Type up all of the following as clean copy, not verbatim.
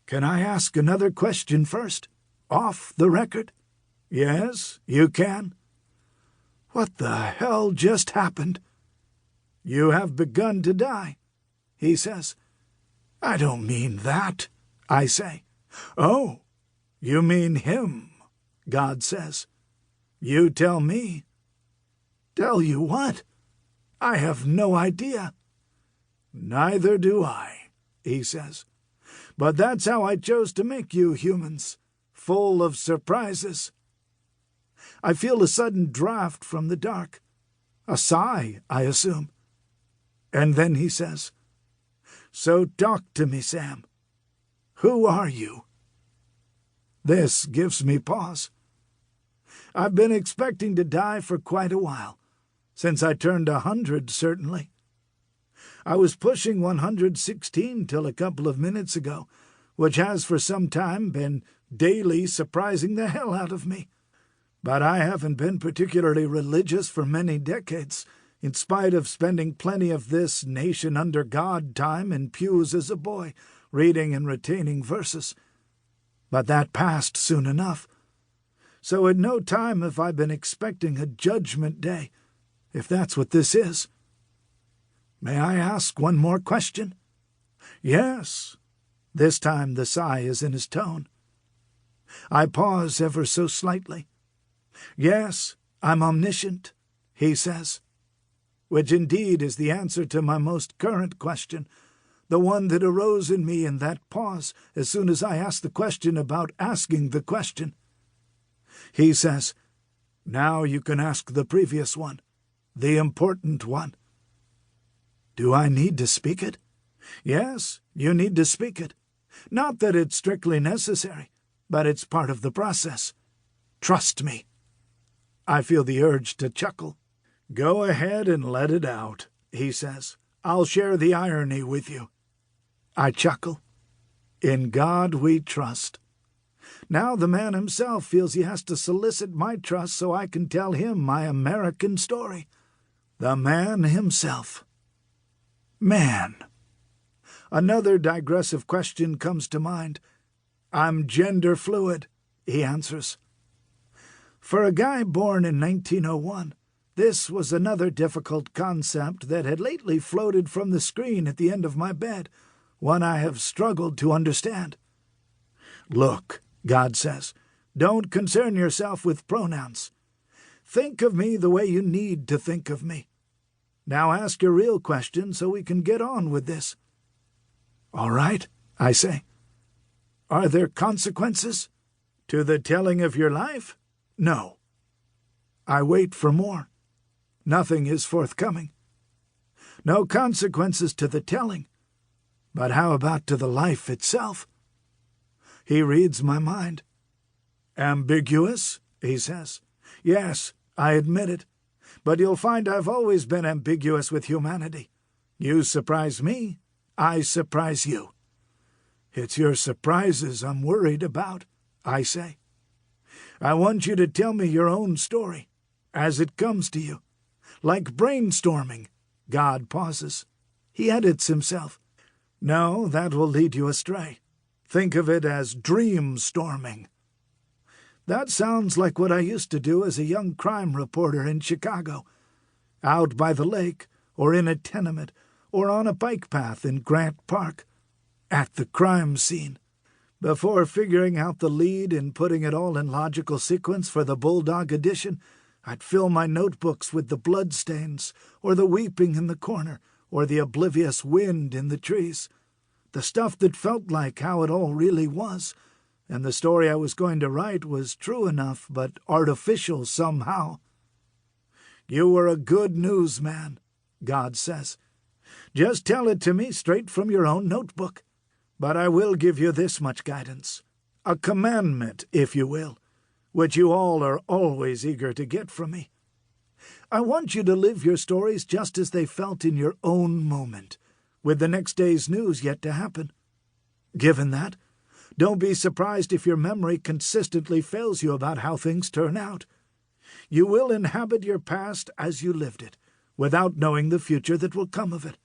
Can I ask another question first? Off the record? Yes, you can. What the hell just happened? You have begun to die, he says. I don't mean that, I say. Oh, you mean him, God says. You tell me. Tell you what? I have no idea. Neither do I, he says. But that's how I chose to make you humans, full of surprises. I feel a sudden draft from the dark. A sigh, I assume. And then he says, So talk to me, Sam. Who are you? This gives me pause. I've been expecting to die for quite a while, since I turned 100, certainly. I was pushing 116 till a couple of minutes ago, which has for some time been daily surprising the hell out of me. But I haven't been particularly religious for many decades, in spite of spending plenty of this nation under God time in pews as a boy, reading and retaining verses. But that passed soon enough. So at no time have I been expecting a judgment day, if that's what this is. May I ask one more question? Yes. This time the sigh is in his tone. I pause ever so slightly. Yes, I'm omniscient, he says, which indeed is the answer to my most current question, the one that arose in me in that pause as soon as I asked the question about asking the question. He says, Now you can ask the previous one, the important one. Do I need to speak it? Yes, you need to speak it. Not that it's strictly necessary, but it's part of the process. Trust me. I feel the urge to chuckle. Go ahead and let it out, he says. I'll share the irony with you. I chuckle. In God we trust. Now the man himself feels he has to solicit my trust so I can tell him my American story. The man himself. Man. Another digressive question comes to mind. I'm gender fluid, he answers. For a guy born in 1901, this was another difficult concept that had lately floated from the screen at the end of my bed, one I have struggled to understand. Look, God says, don't concern yourself with pronouns. Think of me the way you need to think of me. Now ask your real question so we can get on with this. All right, I say. Are there consequences to the telling of your life? No. I wait for more. Nothing is forthcoming. No consequences to the telling. But how about to the life itself? He reads my mind. Ambiguous, he says. Yes, I admit it. But you'll find I've always been ambiguous with humanity. You surprise me, I surprise you. It's your surprises I'm worried about, I say. I want you to tell me your own story, as it comes to you. Like brainstorming. God pauses. He edits himself. No, that will lead you astray. Think of it as dream-storming. That sounds like what I used to do as a young crime reporter in Chicago. Out by the lake, or in a tenement, or on a bike path in Grant Park. At the crime scene. Before figuring out the lead and putting it all in logical sequence for the Bulldog edition, I'd fill my notebooks with the bloodstains, or the weeping in the corner, or the oblivious wind in the trees. The stuff that felt like how it all really was, and the story I was going to write was true enough, but artificial somehow. You were a good newsman, God says. Just tell it to me straight from your own notebook. But I will give you this much guidance, a commandment, if you will, which you all are always eager to get from me. I want you to live your stories just as they felt in your own moment, with the next day's news yet to happen. Given that, don't be surprised if your memory consistently fails you about how things turn out. You will inhabit your past as you lived it, without knowing the future that will come of it.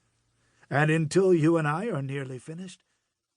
And until you and I are nearly finished,